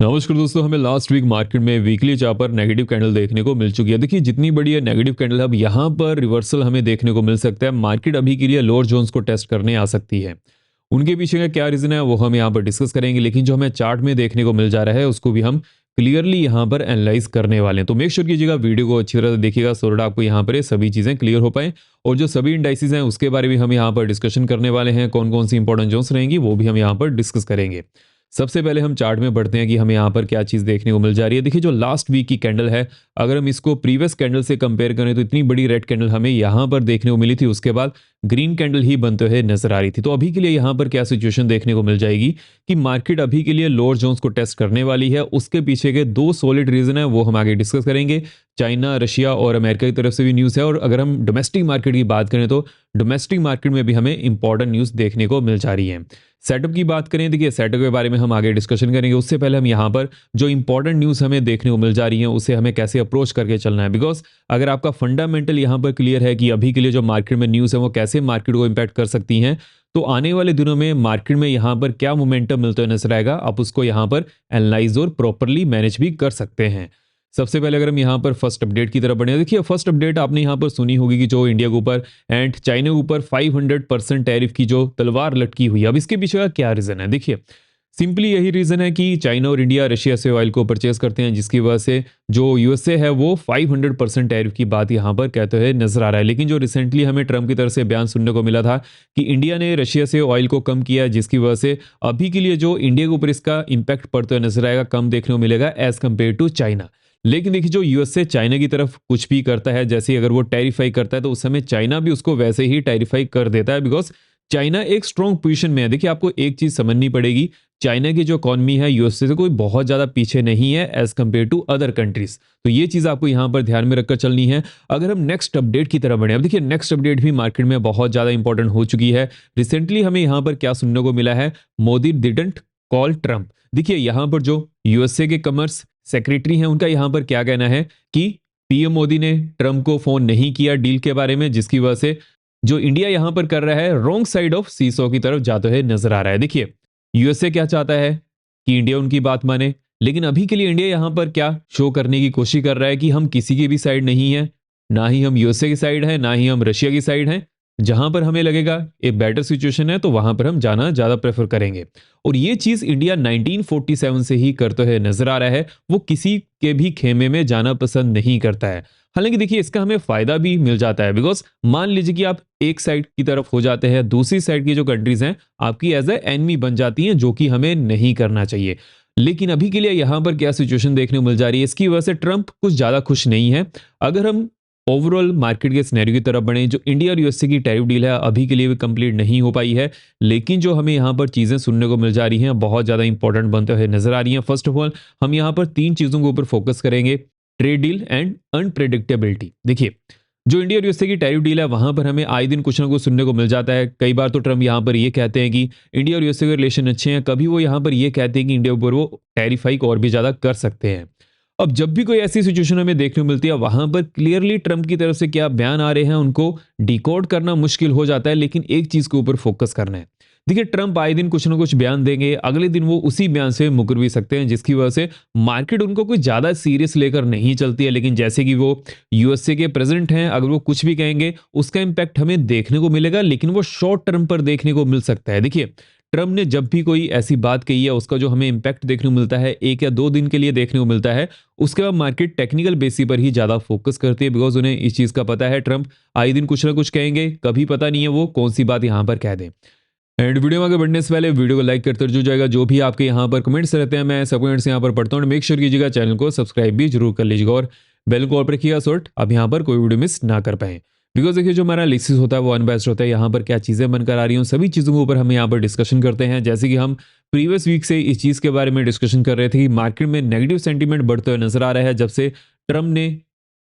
नमस्कार दोस्तों, हमें लास्ट वीक मार्केट में वीकली चार्ट पर नेगेटिव कैंडल देखने को मिल चुकी है। देखिए, जितनी बड़ी है नेगेटिव कैंडल, अब यहाँ पर रिवर्सल हमें देखने को मिल सकता है। मार्केट अभी के लिए लोअर जोन्स को टेस्ट करने आ सकती है। उनके पीछे का क्या रीजन है वो हम यहाँ पर डिस्कस करेंगे, लेकिन जो हमें चार्ट में देखने को मिल जा रहा है उसको भी हम क्लियरली यहाँ पर एनालाइज करने वाले हैं। तो मेक श्योर कीजिएगा वीडियो को अच्छी तरह से देखिएगा, सो दैट आपको यहाँ पर ये सभी चीजें क्लियर हो पाए। और जो सभी इंडाइसिस हैं उसके बारे में हम यहाँ पर डिस्कशन करने वाले हैं। कौन कौन सी इंपॉर्टेंट जोन्स रहेंगी वो भी हम यहाँ पर डिस्कस करेंगे। सबसे पहले हम चार्ट में बढ़ते हैं कि हमें यहाँ पर क्या चीज़ देखने को मिल जा रही है। देखिए, जो लास्ट वीक की कैंडल है, अगर हम इसको प्रीवियस कैंडल से कंपेयर करें तो इतनी बड़ी रेड कैंडल हमें यहाँ पर देखने को मिली थी, उसके बाद ग्रीन कैंडल ही बनते हुए नजर आ रही थी। तो अभी के लिए यहाँ पर क्या सिचुएशन देखने को मिल जाएगी कि मार्केट अभी के लिए लोअर जोन्स को टेस्ट करने वाली है। उसके पीछे के दो सॉलिड रीजन है, वो हम आगे डिस्कस करेंगे। चाइना, रशिया और अमेरिका की तरफ से भी न्यूज़ है। और अगर हम डोमेस्टिक मार्केट की बात करें तो डोमेस्टिक मार्केट में भी हमें इंपॉर्टेंट न्यूज़ देखने को मिल जा रही है। सेटअप की बात करें, देखिए सेटअप के बारे में हम आगे डिस्कशन करेंगे। उससे पहले हम यहाँ पर जो इंपॉर्टेंट न्यूज़ हमें देखने को मिल जा रही है उसे हमें कैसे अप्रोच करके चलना है। बिकॉज अगर आपका फंडामेंटल यहाँ पर क्लियर है कि अभी के लिए जो मार्केट में न्यूज़ है वो कैसे मार्केट को इम्पैक्ट कर सकती हैं, तो आने वाले दिनों में मार्केट में यहाँ पर क्या मोमेंटम मिलता हुआ नजर आएगा, आप उसको यहाँ पर एनालाइज और प्रॉपरली मैनेज भी कर सकते हैं। सबसे पहले अगर हम यहाँ पर फर्स्ट अपडेट की तरफ बढ़े, देखिए फर्स्ट अपडेट आपने यहाँ पर सुनी होगी कि जो इंडिया के ऊपर एंड चाइना के ऊपर 500% टैरिफ की जो तलवार लटकी हुई है। अब इसके पीछे का क्या रीजन है? देखिए, सिंपली यही रीजन है कि चाइना और इंडिया रशिया से ऑयल को परचेज करते हैं, जिसकी वजह से जो यूएसए है वो 500% टैरिफ की बात यहाँ पर कहते हुए नजर आ रहा है। लेकिन जो रिसेंटली हमें ट्रंप की तरफ से बयान सुनने को मिला था कि इंडिया ने रशिया से ऑयल को कम किया, जिसकी वजह से अभी के लिए जो इंडिया के ऊपर इसका इंपैक्ट पड़ते हुए नजर आएगा, कम देखने को मिलेगा एज कंपेयर टू चाइना। लेकिन देखिए, जो यूएसए चाइना की तरफ कुछ भी करता है, जैसे अगर वो टैरिफाई करता है तो उस समय चाइना भी उसको वैसे ही टैरिफाई कर देता है। बिकॉज चाइना एक स्ट्रॉन्ग पोजीशन में है। देखिए, आपको एक चीज समझनी पड़ेगी, चाइना की जो इकॉनमी है यूएसए से कोई बहुत ज्यादा पीछे नहीं है as compare to other countries. तो ये चीज आपको यहाँ पर ध्यान में रखकर चलनी है। अगर हम नेक्स्ट अपडेट की तरफ बढ़े, अब देखिए नेक्स्ट अपडेट भी मार्केट में बहुत ज्यादा इंपॉर्टेंट हो चुकी है। रिसेंटली हमें यहाँ पर क्या सुनने को मिला है, मोदी डिडंट कॉल ट्रंप। देखिए, यहाँ पर जो यूएसए के कॉमर्स सेक्रेटरी हैं उनका यहाँ पर क्या कहना है कि पीएम मोदी ने ट्रंप को फोन नहीं किया डील के बारे में, जिसकी वजह से जो इंडिया यहाँ पर कर रहा है रॉन्ग साइड ऑफ सीसो की तरफ जाते हुए नजर आ रहा है। देखिए, यूएसए क्या चाहता है कि इंडिया उनकी बात माने, लेकिन अभी के लिए इंडिया यहाँ पर क्या शो करने की कोशिश कर रहा है कि हम किसी की भी साइड नहीं है, ना ही हम यूएसए की साइड है, ना ही हम रशिया की साइड है। जहां पर हमें लगेगा एक बेटर सिचुएशन है तो वहां पर हम जाना ज्यादा प्रेफर करेंगे। और ये चीज इंडिया 1947 से ही करते हुए नजर आ रहा है। वो किसी के भी खेमे में जाना पसंद नहीं करता है। हालांकि देखिए, इसका हमें फायदा भी मिल जाता है। बिकॉज मान लीजिए कि आप एक साइड की तरफ हो जाते हैं, दूसरी साइड की जो कंट्रीज हैं आपकी एज ए एनिमी बन जाती हैं, जो कि हमें नहीं करना चाहिए। लेकिन अभी के लिए यहां पर क्या सिचुएशन देखने को मिल जा रही है, इसकी वजह से ट्रंप कुछ ज्यादा खुश नहीं है। अगर हम ओवरऑल मार्केट के सिनेरियो की तरफ बढ़े, जो इंडिया और यूएसए की टैरिफ डील है अभी के लिए भी कंप्लीट नहीं हो पाई है। लेकिन जो हमें यहाँ पर चीजें सुनने को मिल जा रही हैं बहुत ज्यादा इंपॉर्टेंट बनते हुए नजर आ रही हैं। फर्स्ट ऑफ ऑल हम यहाँ पर तीन चीजों के ऊपर फोकस करेंगे, ट्रेड डील एंड अनप्रेडिक्टेबिलिटी। देखिए, जो इंडिया और यूएसए की टैरिफ डील है वहां पर हमें आए दिन कुछ ना कुछ सुनने को मिल जाता है। कई बार तो ट्रम्प यहाँ पर ये कहते हैं कि इंडिया और यूएसए के रिलेशन अच्छे हैं, कभी वो यहाँ पर ये कहते हैं कि इंडिया ऊपर वो टैरिफ हाइक और भी ज्यादा कर सकते हैं। अब जब भी कोई ऐसी सिचुएशन हमें देखने को मिलती है, वहां पर क्लियरली ट्रंप की तरफ से क्या बयान आ रहे हैं उनको डिकोड करना मुश्किल हो जाता है। लेकिन एक चीज के ऊपर फोकस करना है। देखिए, ट्रंप आए दिन कुछ ना कुछ बयान देंगे, अगले दिन वो उसी बयान से मुकर भी सकते हैं, जिसकी वजह से मार्केट उनको कुछ ज्यादा सीरियस लेकर नहीं चलती है। लेकिन जैसे कि वो यूएसए के प्रेसिडेंट हैं, अगर वो कुछ भी कहेंगे उसका इंपैक्ट हमें देखने को मिलेगा, लेकिन वो शॉर्ट टर्म पर देखने को मिल सकता है। देखिए, ट्रम्प ने जब भी कोई ऐसी बात कही है उसका जो हमें इंपैक्ट देखने को मिलता है एक या दो दिन के लिए देखने को मिलता है। उसके बाद मार्केट टेक्निकल बेसिस पर ही ज्यादा फोकस करती है। बिकॉज उन्हें इस चीज का पता है ट्रम्प आए दिन कुछ ना कुछ कहेंगे, कभी पता नहीं है वो कौन सी बात यहाँ पर कह दें। एंड वीडियो में आगे बढ़ने से पहले वीडियो को लाइक करते रहो जाएगा। जो भी आपके यहाँ पर कमेंट्स रहते हैं मैं सब कमेंट्स यहाँ पर पढ़ता हूँ। मेक श्योर कीजिएगा चैनल को सब्सक्राइब भी जरूर कर लीजिएगा और बेल को ऑल पर रखिएगा सो आप यहाँ पर कोई वीडियो मिस ना कर पाए। बिकॉज देखिए, जो हमारा एनालिसिस होता है वो अनबैस्ड होता है। यहाँ पर क्या चीजें बनकर आ रही हैं सभी चीजों के ऊपर हम यहाँ पर डिस्कशन करते हैं। जैसे कि हम प्रीवियस वीक से इस चीज के बारे में डिस्कशन कर रहे थे कि मार्केट में नेगेटिव सेंटीमेंट बढ़ते हुए नजर आ रहा है जब से ट्रम्प ने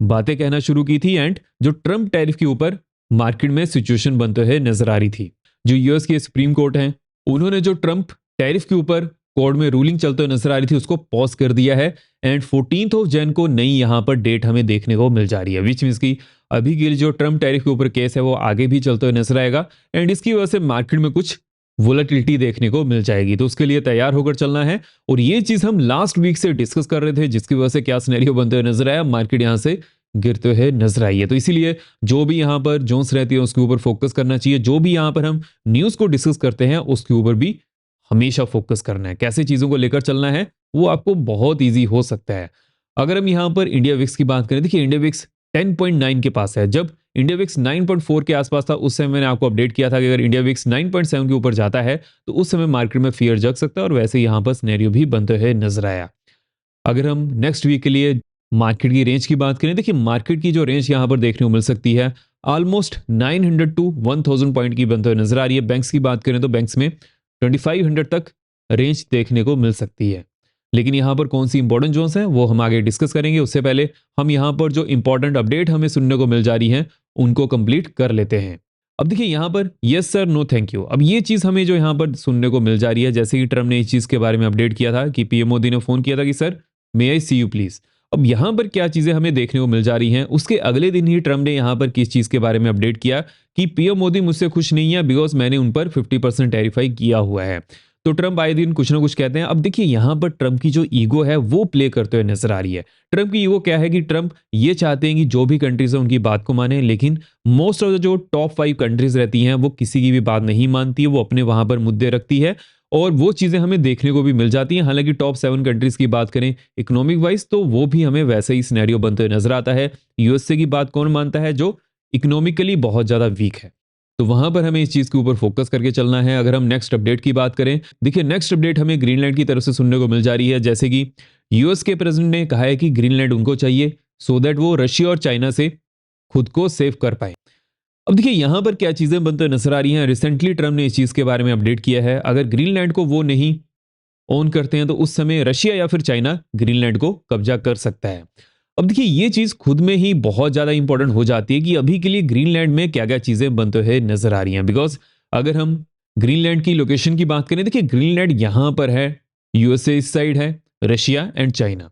बातें कहना शुरू की थी। एंड जो ट्रम्प टैरिफ के ऊपर मार्केट में सिचुएशन बनते हुए नजर आ रही थी। जो यूएस की सुप्रीम कोर्ट है उन्होंने जो ट्रम्प टैरिफ के ऊपर कोर्ट में रूलिंग चलते हुए नजर आ रही थी उसको पॉज कर दिया है। एंड 14 जैन को नई यहाँ पर डेट हमें देखने को मिल जा रही है, विच मीन्स की अभी के लिए जो ट्रम्प टैरिफ के ऊपर केस है वो आगे भी चलते हुए नजर आएगा। एंड इसकी वजह से मार्केट में कुछ वोलेटिलिटी देखने को मिल जाएगी। तो उसके लिए तैयार होकर चलना है। और ये चीज हम लास्ट वीक से डिस्कस कर रहे थे, जिसकी वजह से क्या सिनेरियो बनते हुए नजर आया, मार्केट यहां से गिरते हुए नजर आई है। तो इसीलिए जो भी यहां पर जोन्स रहती है उसके ऊपर फोकस करना चाहिए। जो भी यहां पर हम न्यूज को डिस्कस करते हैं उसके ऊपर भी हमेशा फोकस करना है। कैसे चीजों को लेकर चलना है वो आपको बहुत ईजी हो सकता है। अगर हम यहां पर इंडिया विक्स की बात करें, देखिए इंडिया विक्स 10.9 के पास है। जब इंडिया विक्स 9.4 के आसपास था उस समय मैंने आपको अपडेट किया था कि अगर इंडिया विक्स 9.7 के ऊपर जाता है तो उस समय मार्केट में फियर जग सकता है, और वैसे यहां पर सिनेरियो भी बनते हुए नजर आया। अगर हम नेक्स्ट वीक के लिए मार्केट की रेंज की बात करें, देखिए मार्केट की जो रेंज यहां पर देखने को मिल सकती है ऑलमोस्ट 900 टू 1000 पॉइंट की बनते हुए नजर आ रही है। बैंक्स की बात करें तो बैंक्स में 2500 तक रेंज देखने को मिल सकती है। लेकिन यहां पर कौन सी इंपॉर्टेंट जोन्स हैं वो हम आगे डिस्कस करेंगे। उससे पहले हम यहां पर जो इंपॉर्टेंट अपडेट हमें सुनने को मिल जा रही है उनको कंप्लीट कर लेते हैं। अब देखिए यहां पर yes sir no thank you, अब ये चीज हमें जो यहां पर सुनने को मिल जा रही है, जैसे कि ट्रम्प ने इस चीज के बारे में अपडेट किया था कि पीएम मोदी ने फोन किया था कि sir may I see you please. अब यहां पर क्या चीजें हमें देखने को मिल जा रही हैं, उसके अगले दिन ही ट्रम्प ने यहां पर किस चीज के बारे में अपडेट किया कि पीएम मोदी मुझसे खुश नहीं है बिकॉज मैंने उन पर 50% टैरिफाई किया हुआ है। तो ट्रम्प आए दिन कुछ ना कुछ कहते हैं। अब देखिए यहां पर ट्रम्प की जो ईगो है वो प्ले करते हुए नजर आ रही है। ट्रम्प की ईगो क्या है कि ट्रम्प ये चाहते हैं कि जो भी कंट्रीज है उनकी बात को माने, लेकिन मोस्ट ऑफ द जो टॉप 5 कंट्रीज रहती हैं वो किसी की भी बात नहीं मानती है, वो अपने वहां पर मुद्दे रखती है और वो चीजें हमें देखने को भी मिल जाती हैं। हालांकि टॉप 7 कंट्रीज की बात करें इकोनॉमिक वाइज तो वो भी हमें वैसे ही सिनेरियो बनते हुए नजर आता है। यूएसए की बात कौन मानता है जो इकोनॉमिकली बहुत ज्यादा वीक है, तो वहां पर हमें इस चीज के ऊपर फोकस करके चलना है। अगर हम नेक्स्ट अपडेट की बात करें, देखिए नेक्स्ट अपडेट हमें ग्रीनलैंड की तरफ से सुनने को मिल जा रही है। जैसे कि यूएस के प्रेसिडेंट ने कहा है कि ग्रीनलैंड उनको चाहिए सो दैट वो रशिया और चाइना से खुद को सेव कर पाए। अब देखिए यहां पर क्या चीजें बनते नजर आ रही हैं। रिसेंटली ट्रम्प ने इस चीज के बारे में अपडेट किया है, अगर ग्रीनलैंड को वो नहीं ओन करते हैं तो उस समय रशिया या फिर चाइना ग्रीनलैंड को कब्जा कर सकता है। अब देखिए ये चीज खुद में ही बहुत ज्यादा इंपॉर्टेंट हो जाती है कि अभी के लिए ग्रीनलैंड में क्या क्या चीजें बनते हुए नजर आ रही हैं। बिकॉज अगर हम ग्रीनलैंड की लोकेशन की बात करें, देखिए ग्रीनलैंड यहां पर है, यूएसए इस साइड है, रशिया एंड चाइना।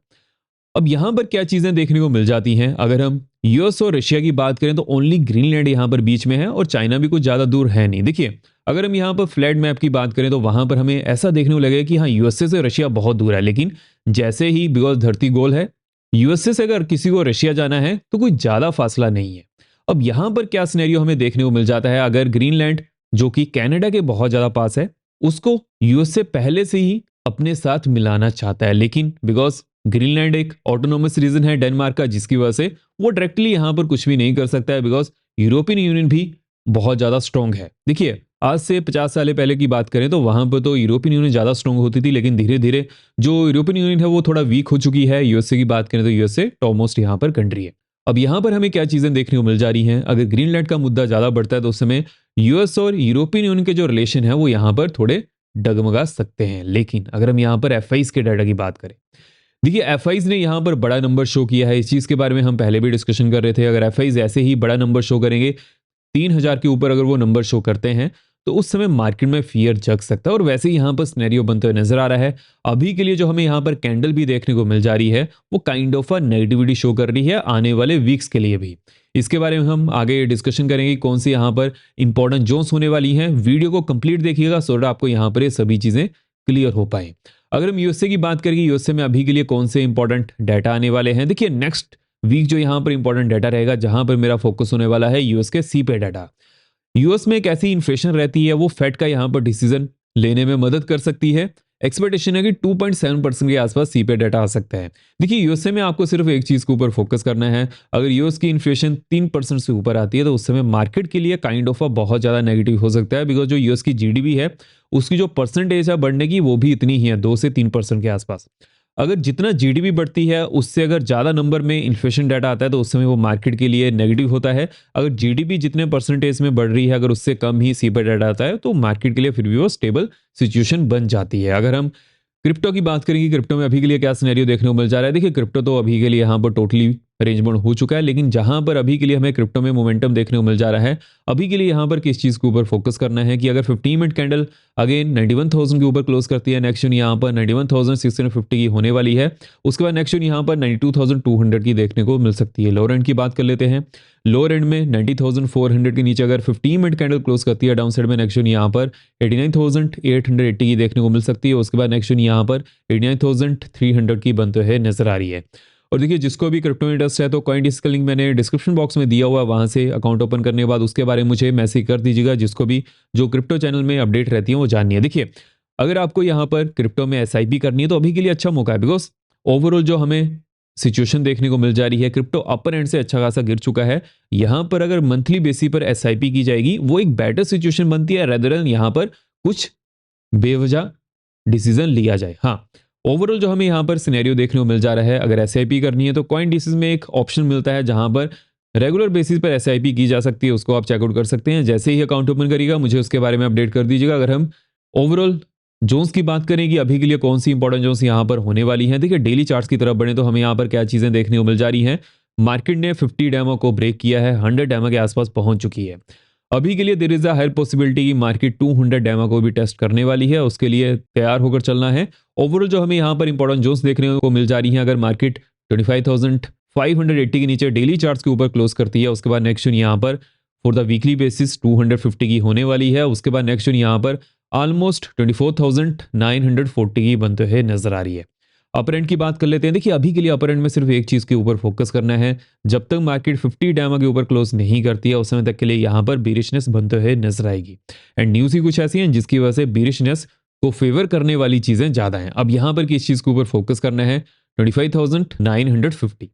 अब यहां पर क्या चीजें देखने को मिल जाती हैं, अगर हम यूएस और रशिया की बात करें तो ओनली ग्रीनलैंड यहां पर बीच में है और चाइना भी कुछ ज्यादा दूर है नहीं। देखिए अगर हम यहां पर फ्लैट मैप की बात करें तो वहां पर हमें ऐसा देखने को लगेगा कि हाँ यूएसए से रशिया बहुत दूर है, लेकिन जैसे ही बिकॉज धरती गोल है, यूएसए से अगर किसी को रशिया जाना है तो कोई ज्यादा फासला नहीं है। अब यहां पर क्या सिनेरियो हमें देखने को मिल जाता है, अगर ग्रीनलैंड जो कि कनाडा के बहुत ज्यादा पास है उसको यूएसए पहले से ही अपने साथ मिलाना चाहता है, लेकिन बिकॉज ग्रीनलैंड एक ऑटोनोमस रीजन है डेनमार्क का, जिसकी वजह से वो डायरेक्टली यहां पर कुछ भी नहीं कर सकता है बिकॉज यूरोपियन यूनियन भी बहुत ज्यादा स्ट्रांग है। देखिए आज से 50 साल पहले की बात करें तो वहां पर तो यूरोपियन यूनियन ज्यादा स्ट्रांग होती थी, लेकिन धीरे धीरे जो यूरोपियन यूनियन है वो थोड़ा वीक हो चुकी है। यूएसए की बात करें तो यूएसए टॉप मोस्ट यहाँ पर कंट्री है। अब यहां पर हमें क्या चीजें देखने को मिल जा रही हैं, अगर ग्रीनलैंड का मुद्दा ज्यादा बढ़ता है तो उस समय यूएस और यूरोपियन यूनियन के जो रिलेशन है वो यहां पर थोड़े डगमगा सकते हैं। लेकिन अगर हम यहां पर एफआईज के डाटा की बात करें, देखिए एफआईज ने यहां पर बड़ा नंबर शो किया है। इस चीज के बारे में हम पहले भी डिस्कशन कर रहे थे, अगर एफआईज ऐसे ही बड़ा नंबर शो करेंगे 3000 के ऊपर अगर वो नंबर शो करते हैं तो उस समय मार्केट में फियर जग सकता है और वैसे ही यहां पर सिनेरियो बनते हुए नजर आ रहा है। अभी के लिए जो हमें यहां पर कैंडल भी देखने को मिल जा रही है वो kind of a negativity show कर रही है आने वाले वीक्स के लिए भी। इसके बारे में हम आगे डिस्कशन करेंगे कौन सी यहां पर इंपॉर्टेंट जोन्स होने वाली हैं। वीडियो को कंप्लीट देखिएगा सो दैट आपको यहां पर ये सभी चीजें क्लियर हो पाए। अगर हम यूएसए की बात करेंगे, यूएसए में अभी के लिए कौन से इंपॉर्टेंट डाटा आने वाले हैं, देखिए नेक्स्ट वीक जो यहां पर इंपॉर्टेंट डाटा रहेगा जहां पर मेरा फोकस होने वाला है यूएस के सीपे डाटा। यूएस में एक ऐसी इन्फ्लेशन रहती है वो फेड का यहां पर डिसीजन लेने में मदद कर सकती है। एक्सपेक्टेशन है कि 2.7% के आसपास सीपे डाटा आ सकता है। देखिए यूएसए में आपको सिर्फ एक चीज के ऊपर फोकस करना है, अगर यूएस की इन्फ्लेशन 3% से ऊपर आती है तो उस समय मार्केट के लिए काइंड ऑफ बहुत ज्यादा नेगेटिव हो सकता है बिकॉज जो यूएस की जीडीपी है उसकी जो परसेंटेज है बढ़ने की वो भी इतनी ही है 2 से 3% के आसपास। अगर जितना जीडीपी बढ़ती है उससे अगर ज़्यादा नंबर में इन्फ्लेशन डाटा आता है तो उस समय वो मार्केट के लिए नेगेटिव होता है। अगर जीडीपी जितने परसेंटेज में बढ़ रही है अगर उससे कम ही सीपे डाटा आता है तो मार्केट के लिए फिर भी वो स्टेबल सिचुएशन बन जाती है। अगर हम क्रिप्टो की बात करेंगे, क्रिप्टो में अभी के लिए क्या सिनेरियो देखने को मिल जा रहा है, देखिए क्रिप्टो तो अभी के लिए यहाँ पर टोटली रेंज बाउंड हो चुका है, लेकिन जहां पर अभी के लिए हमें क्रिप्टो में मोमेंटम देखने को मिल जा रहा है, अभी के लिए यहां पर किस चीज के ऊपर फोकस करना है कि अगर 15 मिनट कैंडल अगेन 91,000 के ऊपर क्लोज करती है, नेक्स्ट यहां पर 91,650 की होने वाली है। उसके बाद नेक्स्ट यहां पर 92,200 की देखने को मिल सकती है। लोअर एंड की बात कर लेते हैं। लोअर एंड में 90,400 के नीचे अगर 15 मिनट कैंडल क्लोज करती है डाउन साइड में, नेक्स्ट यहां पर 89,880 की देखने को मिल सकती है। उसके बाद नेक्स्ट यहां पर 89,300 की बनते हुए नजर आ रही है। और देखिए, जिसको भी क्रिप्टो में इंटरेस्ट है तो कॉइनडिस्क का लिंक मैंने डिस्क्रिप्शन बॉक्स में दिया हुआ है, वहां से अकाउंट ओपन करने के बाद उसके बारे में मुझे मैसेज कर दीजिएगा, जिसको भी जो क्रिप्टो चैनल में अपडेट रहती है वो जाननी है। देखिए, अगर आपको यहाँ पर क्रिप्टो में एसआईपी करनी है तो अभी के लिए अच्छा मौका है, बिकॉज ओवरऑल जो हमें सिचुएशन देखने को मिल जा रही है, क्रिप्टो अपर एंड से अच्छा खासा गिर चुका है। यहां पर अगर मंथली बेसिस पर एसआईपी की जाएगी वो एक बेटर सिचुएशन बनती है, रेदर देन यहां पर कुछ बेवजह डिसीजन लिया जाए। हाँ, ओवरऑल जो हमें यहाँ पर सिनेरियो देखने को मिल जा रहा है, अगर एसआईपी करनी है तो कॉइन डिसीज में एक ऑप्शन मिलता है जहां पर रेगुलर बेसिस पर एसआईपी की जा सकती है, उसको आप चेकआउट कर सकते हैं। जैसे ही अकाउंट ओपन करिएगा मुझे उसके बारे में अपडेट कर दीजिएगा। अगर हम ओवरऑल जोन्स की बात करें कि अभी के लिए कौन सी इंपॉर्टेंट जोन्स यहाँ पर होने वाली हैं, देखिए डेली चार्ट्स की तरफ बढ़े तो हमें यहाँ पर क्या चीजें देखने को मिल जा रही हैं। मार्केट ने 50 डैमो को ब्रेक किया है, 100 डैमो के आसपास पहुंच चुकी है। अभी के लिए there is a high possibility कि मार्केट 200 डैमा को भी टेस्ट करने वाली है, उसके लिए तैयार होकर चलना है। ओवरऑल जो हमें यहाँ पर इंपॉर्टेंट जोन्स देखने को मिल जा रही हैं, अगर मार्केट 25,580 के नीचे डेली चार्ट्स के ऊपर क्लोज करती है, उसके बाद नेक्स्ट यहाँ पर फॉर द वीकली बेसिस 250 की होने वाली है। उसके बाद नेक्स्ट यहाँ पर ऑलमोस्ट 24,940 की बनते हुए नजर आ रही है। अपर एंड की बात कर लेते हैं। देखिए, अभी के लिए अपर एंड में सिर्फ एक चीज के ऊपर फोकस करना है, जब तक मार्केट 50 डैमा के ऊपर क्लोज नहीं करती है उस समय तक के लिए यहां पर बीरिशनेस बनते हुए नजर आएगी। एंड न्यूज ही कुछ ऐसी हैं जिसकी वजह से बीरिशनेस को फेवर करने वाली चीजें ज्यादा हैं। अब यहां पर किस चीज के ऊपर फोकस करना है, 25,950।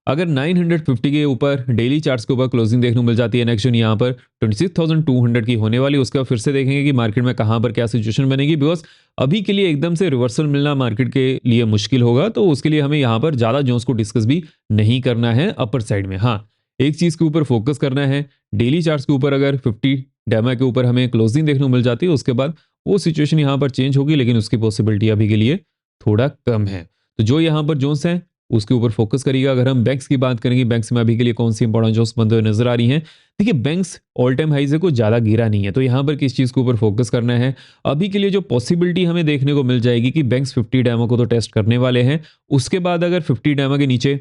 अगर 950 के ऊपर डेली चार्ट्स के ऊपर क्लोजिंग देखने को मिल जाती है, नेक्स्ट यहाँ पर 26,200 की होने वाली, उसके बाद फिर से देखेंगे कि मार्केट में कहां पर क्या सिचुएशन बनेगी, बिकॉज अभी के लिए एकदम से रिवर्सल मिलना मार्केट के लिए मुश्किल होगा। तो उसके लिए हमें यहाँ पर ज्यादा जोन्स को डिस्कस भी नहीं करना है अपर साइड में। हाँ, एक चीज के ऊपर फोकस करना है, डेली चार्ट्स के ऊपर अगर 50 डैमा के ऊपर हमें क्लोजिंग देखने को मिल जाती है उसके बाद वो सिचुएशन यहाँ पर चेंज होगी, लेकिन उसकी पॉसिबिलिटी अभी के लिए थोड़ा कम है। तो जो यहाँ पर जोन्स हैं उसके ऊपर फोकस करिएगा। अगर हम बैंक्स की बात करेंगे, बैंक्स में अभी के लिए कौन सी इंपॉर्टेंट जॉब्स बनते हुए नजर आ रही हैं, देखिए बैंक्स ऑल टाइम हाई से कुछ ज्यादा गिरा नहीं है, तो यहां पर किस चीज के ऊपर फोकस करना है। अभी के लिए जो पॉसिबिलिटी हमें देखने को मिल जाएगी कि बैंक्स 50 डैमो को तो टेस्ट करने वाले हैं, उसके बाद अगर 50 डैमो के नीचे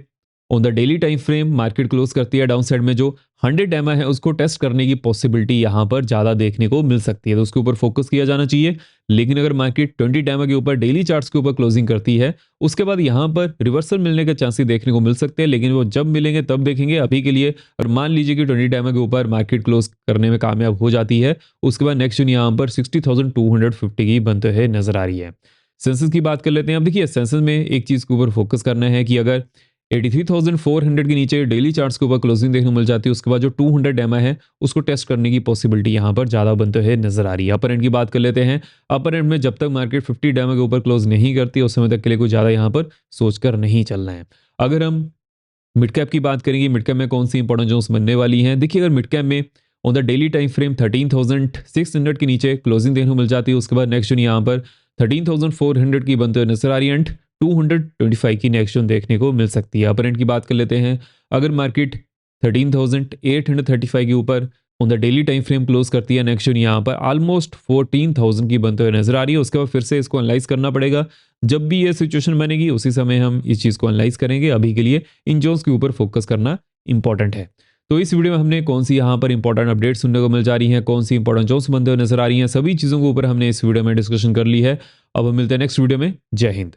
on the daily time frame market close करती है डाउन साइड में, जो 100 डैमा है उसको टेस्ट करने की पॉसिबिलिटी यहां पर ज्यादा देखने को मिल सकती है, तो उसके ऊपर फोकस किया जाना चाहिए। लेकिन अगर मार्केट 20 डैमा के ऊपर डेली चार्ट्स के ऊपर क्लोजिंग करती है उसके बाद यहां पर रिवर्सल मिलने के चांसेस देखने को मिल सकते हैं, लेकिन वो जब मिलेंगे तब देखेंगे। अभी के लिए और मान लीजिए कि 20 डैमा के ऊपर मार्केट क्लोज करने में कामयाब हो जाती है, उसके बाद नेक्स्ट यहाँ पर 60,250 की बनते हुए नजर आ रही है। सेंसेस की बात कर लेते हैं। अब देखिए, सेंसेस में एक चीज के ऊपर फोकस करना है कि अगर 83,400 के नीचे डेली चार्ट्स के ऊपर क्लोजिंग देखने को मिल जाती है, उसके बाद जो 200 डैमा है उसको टेस्ट करने की पॉसिबिलिटी यहां पर ज्यादा बनते हुए नजर आ रही है। अपर एंड की बात कर लेते हैं। अपर एंड में जब तक मार्केट 50 डैमा के ऊपर क्लोज नहीं करती उस समय तक के लिए कुछ ज्यादा यहां पर सोचकर नहीं चलना है। अगर हम मिड कैप की बात करेंगे, मिड कैप में कौन सी इंपॉर्टेंट जोन्स बनने वाली हैं, देखिए अगर मिड कैप में on the daily time frame 13,600 के नीचे क्लोजिंग देखने को मिल जाती है, उसके बाद नेक्स्ट यहाँ पर 13,400 की बनते हुए नजर आ रही है एंड 225 की नेक्स्ट देखने को मिल सकती है। अपर एंड की बात कर लेते हैं। अगर मार्केट 13,835 के ऊपर on the daily time frame close करती है, नेक्स्ट यहाँ पर ऑलमोस्ट 14,000 की बनते हुए नजर आ रही है। उसके बाद फिर से इसको एनालाइज करना पड़ेगा, जब भी ये सिचुएशन बनेगी उसी समय हम इस चीज को एनालाइज करेंगे। अभी के लिए इन जोन्स के ऊपर फोकस करना इंपॉर्टेंट है। तो इस वीडियो में हमने कौन सी यहाँ पर इंपॉर्टेंट अपडेट सुनने को मिल जा रही हैं, कौन सी इंपॉर्टेंट जोन्स बनते हुए नजर आ रही हैं, सभी चीजों के ऊपर हमने इस वीडियो में डिस्कशन कर ली है। अब हम मिलते हैं नेक्स्ट वीडियो में। जय हिंद।